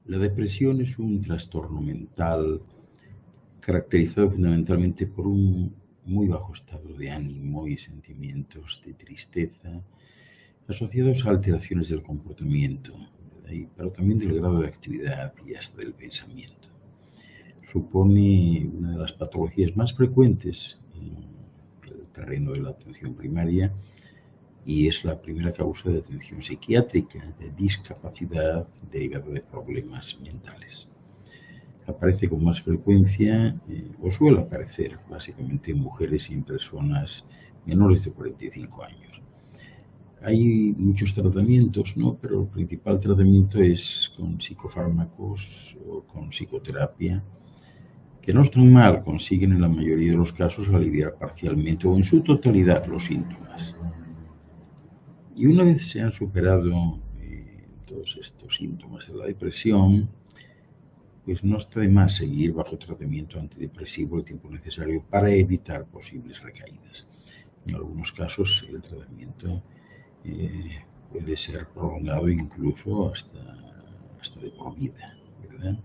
La depresión es un trastorno mental caracterizado fundamentalmente por un muy bajo estado de ánimo y sentimientos de tristeza asociados a alteraciones del comportamiento, pero también del grado de actividad y hasta del pensamiento. Supone una de las patologías más frecuentes en el terreno de la atención primaria y es la primera causa de atención psiquiátrica de discapacidad derivada de problemas mentales. Aparece con más frecuencia, o suele aparecer básicamente en mujeres y en personas menores de 45 años. Hay muchos tratamientos, ¿no? Pero el principal tratamiento es con psicofármacos o con psicoterapia, que no están mal, consiguen en la mayoría de los casos aliviar parcialmente o en su totalidad los síntomas. Y una vez se han superado todos estos síntomas de la depresión, pues no está de más seguir bajo tratamiento antidepresivo el tiempo necesario para evitar posibles recaídas. En algunos casos el tratamiento puede ser prolongado incluso hasta de por vida, ¿verdad?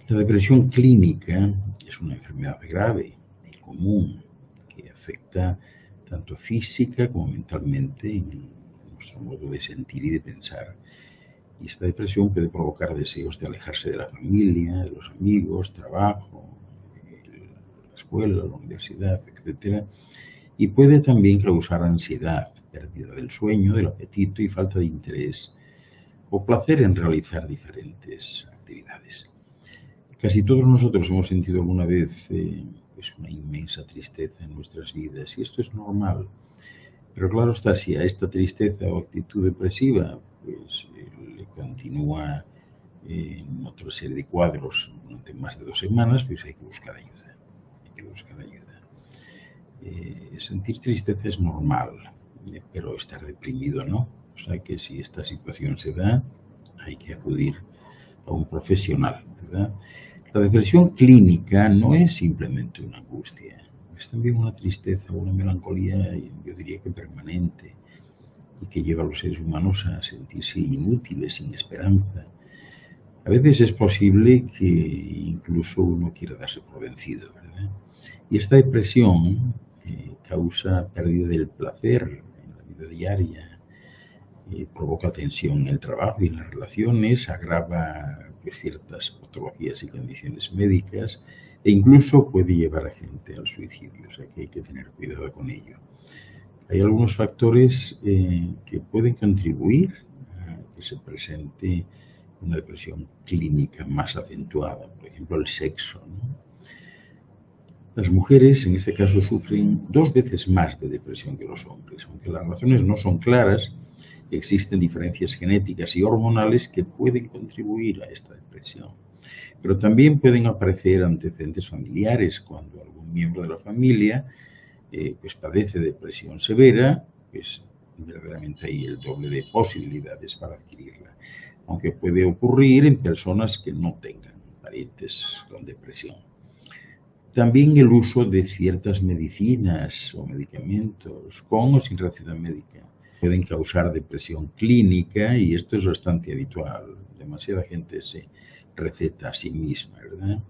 La depresión clínica es una enfermedad grave y común que afecta tanto física como mentalmente en nuestro modo de sentir y de pensar. Y esta depresión puede provocar deseos de alejarse de la familia, de los amigos, trabajo, la escuela, la universidad, etc. Y puede también causar ansiedad, pérdida del sueño, del apetito y falta de interés o placer en realizar diferentes actividades. Casi todos nosotros hemos sentido alguna vez pues una inmensa tristeza en nuestras vidas y esto es normal. Pero claro está, si a esta tristeza o actitud depresiva pues le continúa otra serie de cuadros durante más de 2 semanas, pues hay que buscar ayuda. Sentir tristeza es normal, pero estar deprimido no. O sea que si esta situación se da, hay que acudir a un profesional, ¿verdad? La depresión clínica no es simplemente una angustia, es también una tristeza, una melancolía, yo diría que permanente, y que lleva a los seres humanos a sentirse inútiles, sin esperanza. A veces es posible que incluso uno quiera darse por vencido, ¿verdad? Y esta depresión causa pérdida del placer en la vida diaria, provoca tensión en el trabajo y en las relaciones, agrava pues, ciertas patologías y condiciones médicas e incluso puede llevar a gente al suicidio, o sea que hay que tener cuidado con ello. Hay algunos factores que pueden contribuir a que se presente una depresión clínica más acentuada, por ejemplo el sexo, ¿no? Las mujeres en este caso sufren 2 veces más de depresión que los hombres, aunque las razones no son claras. Existen diferencias genéticas y hormonales que pueden contribuir a esta depresión. Pero también pueden aparecer antecedentes familiares cuando algún miembro de la familia pues padece depresión severa, pues verdaderamente hay el doble de posibilidades para adquirirla. Aunque puede ocurrir en personas que no tengan parientes con depresión. También el uso de ciertas medicinas o medicamentos con o sin receta médica pueden causar depresión clínica y esto es bastante habitual. Demasiada gente se receta a sí misma, ¿verdad?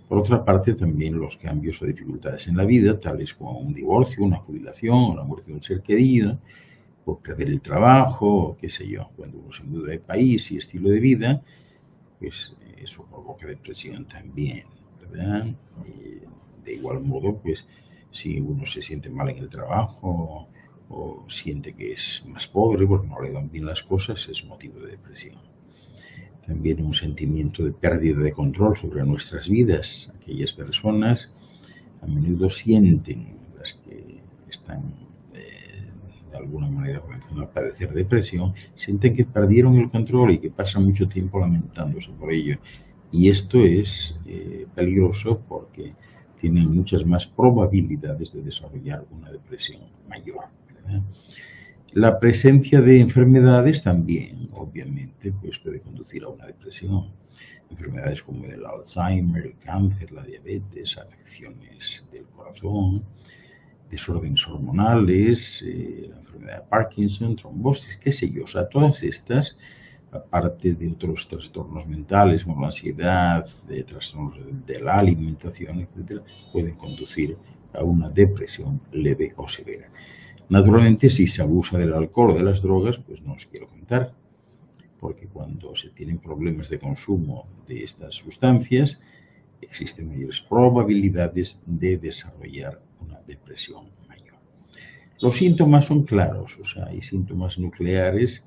Por otra parte, también los cambios o dificultades en la vida, tales como un divorcio, una jubilación o la muerte de un ser querido, o perder el trabajo, o qué sé yo, cuando uno se muda de país y estilo de vida, pues eso provoca depresión también, ¿verdad? De igual modo, pues si uno se siente mal en el trabajo o siente que es más pobre porque no le van bien las cosas, es motivo de depresión. También un sentimiento de pérdida de control sobre nuestras vidas. Aquellas personas a menudo sienten, las que están de alguna manera comenzando a padecer depresión, sienten que perdieron el control y que pasan mucho tiempo lamentándose por ello. Y esto es peligroso porque tienen muchas más probabilidades de desarrollar una depresión mayor, ¿verdad? La presencia de enfermedades también, obviamente, pues puede conducir a una depresión. Enfermedades como el Alzheimer, el cáncer, la diabetes, afecciones del corazón, desórdenes hormonales, la enfermedad de Parkinson, trombosis, qué sé yo. O sea, todas estas aparte de otros trastornos mentales como la ansiedad, de trastornos de la alimentación, etcétera, pueden conducir a una depresión leve o severa. Naturalmente, si se abusa del alcohol o de las drogas, pues no os quiero contar, porque cuando se tienen problemas de consumo de estas sustancias, existen mayores probabilidades de desarrollar una depresión mayor. Los síntomas son claros, o sea, hay síntomas nucleares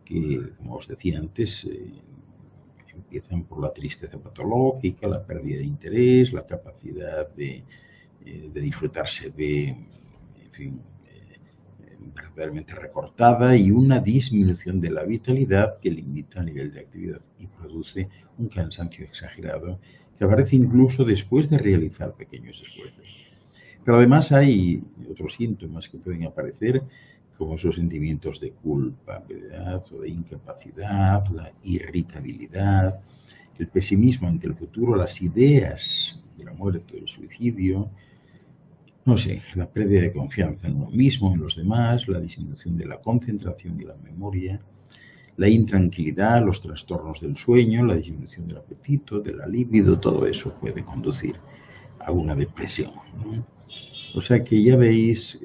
que, como os decía antes, empiezan por la tristeza patológica, la pérdida de interés, la capacidad de disfrutar se ve, en fin, verdaderamente recortada y una disminución de la vitalidad que limita el nivel de actividad y produce un cansancio exagerado que aparece incluso después de realizar pequeños esfuerzos. Pero además hay otros síntomas que pueden aparecer, como esos sentimientos de culpa, ¿verdad?, o de incapacidad, la irritabilidad, el pesimismo ante el futuro, las ideas de la muerte o el suicidio, no sé, la pérdida de confianza en uno mismo, en los demás, la disminución de la concentración y la memoria, la intranquilidad, los trastornos del sueño, la disminución del apetito, de la libido, todo eso puede conducir a una depresión, ¿no? O sea que ya veis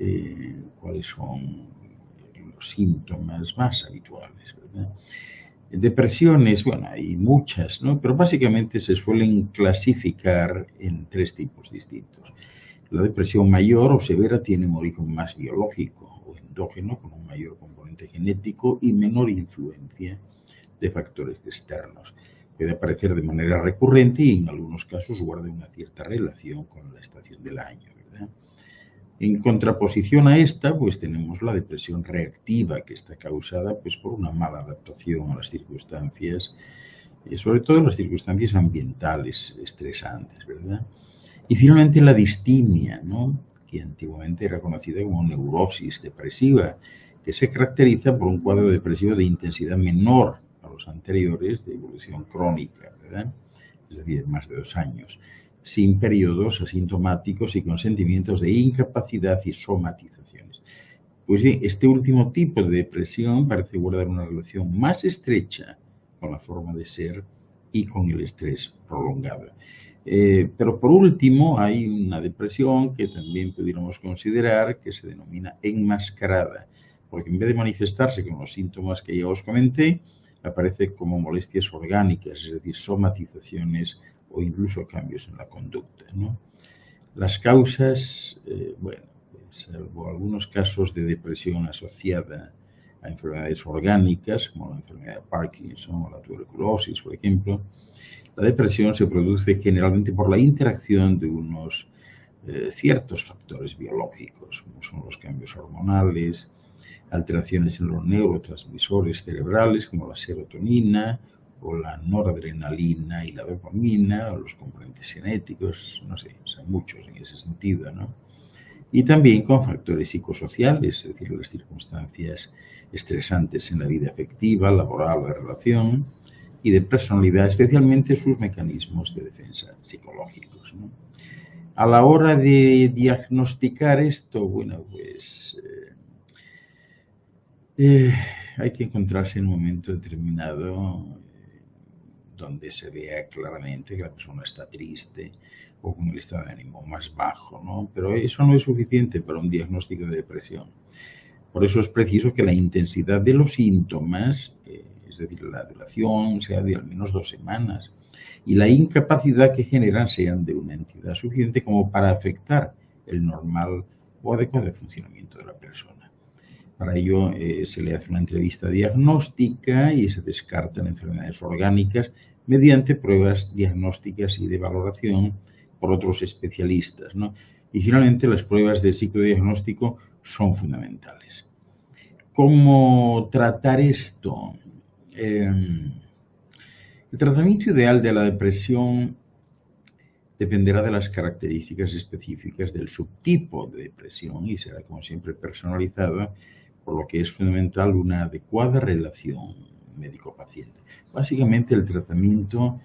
cuáles son los síntomas más habituales, ¿verdad? Depresiones, bueno, hay muchas, ¿no? Pero básicamente se suelen clasificar en 3 tipos distintos. La depresión mayor o severa tiene un origen más biológico o endógeno, con un mayor componente genético y menor influencia de factores externos. Puede aparecer de manera recurrente y en algunos casos guarda una cierta relación con la estación del año, ¿verdad? En contraposición a esta, pues tenemos la depresión reactiva, que está causada pues, por una mala adaptación a las circunstancias, sobre todo las circunstancias ambientales estresantes, ¿verdad? Y finalmente la distimia, ¿no?, que antiguamente era conocida como neurosis depresiva, que se caracteriza por un cuadro depresivo de intensidad menor a los anteriores, de evolución crónica, ¿verdad?, es decir, más de 2 años, sin periodos asintomáticos y con sentimientos de incapacidad y somatizaciones. Pues bien, este último tipo de depresión parece guardar una relación más estrecha con la forma de ser y con el estrés prolongado. Pero por último hay una depresión que también pudiéramos considerar que se denomina enmascarada, porque en vez de manifestarse con los síntomas que ya os comenté, aparece como molestias orgánicas, es decir, somatizaciones o incluso cambios en la conducta, ¿no? Las causas, bueno, pues, salvo algunos casos de depresión asociada a enfermedades orgánicas, como la enfermedad de Parkinson o la tuberculosis, por ejemplo, la depresión se produce generalmente por la interacción de unos ciertos factores biológicos, como son los cambios hormonales, alteraciones en los neurotransmisores cerebrales, como la serotonina o la noradrenalina y la dopamina, o los componentes genéticos, no sé, o sea, muchos en ese sentido, ¿no? Y también con factores psicosociales, es decir, las circunstancias estresantes en la vida afectiva, laboral, la relación, y de personalidad, especialmente sus mecanismos de defensa psicológicos, ¿no? A la hora de diagnosticar esto, bueno, pues hay que encontrarse en un momento determinado donde se vea claramente que la persona está triste o con el estado de ánimo más bajo, ¿no? Pero eso no es suficiente para un diagnóstico de depresión. Por eso es preciso que la intensidad de los síntomas, es decir, la duración sea de al menos 2 semanas, y la incapacidad que generan sean de una entidad suficiente como para afectar el normal o adecuado funcionamiento de la persona. Para ello se le hace una entrevista diagnóstica y se descartan enfermedades orgánicas mediante pruebas diagnósticas y de valoración por otros especialistas, ¿no? Y finalmente las pruebas de psicodiagnóstico son fundamentales. ¿Cómo tratar esto? El tratamiento ideal de la depresión dependerá de las características específicas del subtipo de depresión y será, como siempre, personalizado, por lo que es fundamental una adecuada relación médico-paciente. Básicamente el tratamiento,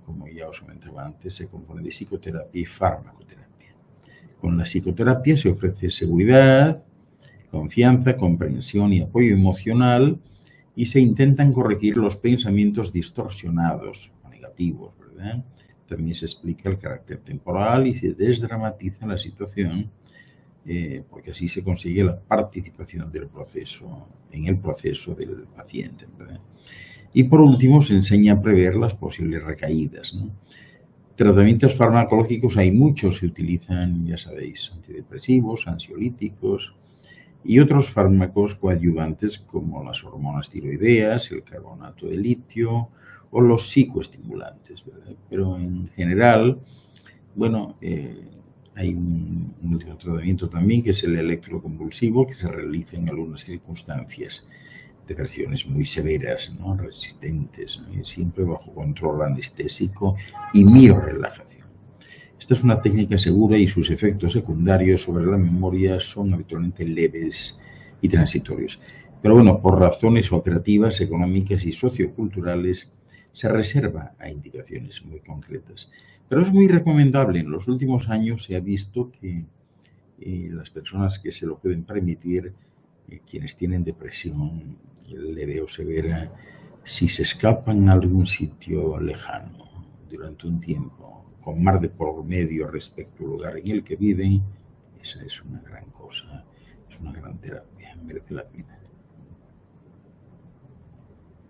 como ya os comentaba antes, se compone de psicoterapia y farmacoterapia. Con la psicoterapia se ofrece seguridad, confianza, comprensión y apoyo emocional y se intentan corregir los pensamientos distorsionados o negativos, ¿verdad? También se explica el carácter temporal y se desdramatiza la situación, porque así se consigue la participación del proceso, en el proceso del paciente, ¿verdad? Y por último, se enseña a prever las posibles recaídas, ¿no? Tratamientos farmacológicos hay muchos, se utilizan, ya sabéis, antidepresivos, ansiolíticos y otros fármacos coadyuvantes como las hormonas tiroideas, el carbonato de litio o los psicoestimulantes, ¿verdad? Pero en general, bueno, hay un último tratamiento también que es el electroconvulsivo que se realiza en algunas circunstancias de versiones muy severas, ¿no? Resistentes, ¿no? Y siempre bajo control anestésico y miorelajación. Esta es una técnica segura y sus efectos secundarios sobre la memoria son habitualmente leves y transitorios. Pero bueno, por razones operativas, económicas y socioculturales se reserva a indicaciones muy concretas. Pero es muy recomendable. En los últimos años se ha visto que las personas que se lo pueden permitir, quienes tienen depresión leve o severa, si se escapan a algún sitio lejano durante un tiempo, con mar de por medio respecto al lugar en el que viven, esa es una gran cosa, es una gran terapia, merece la pena.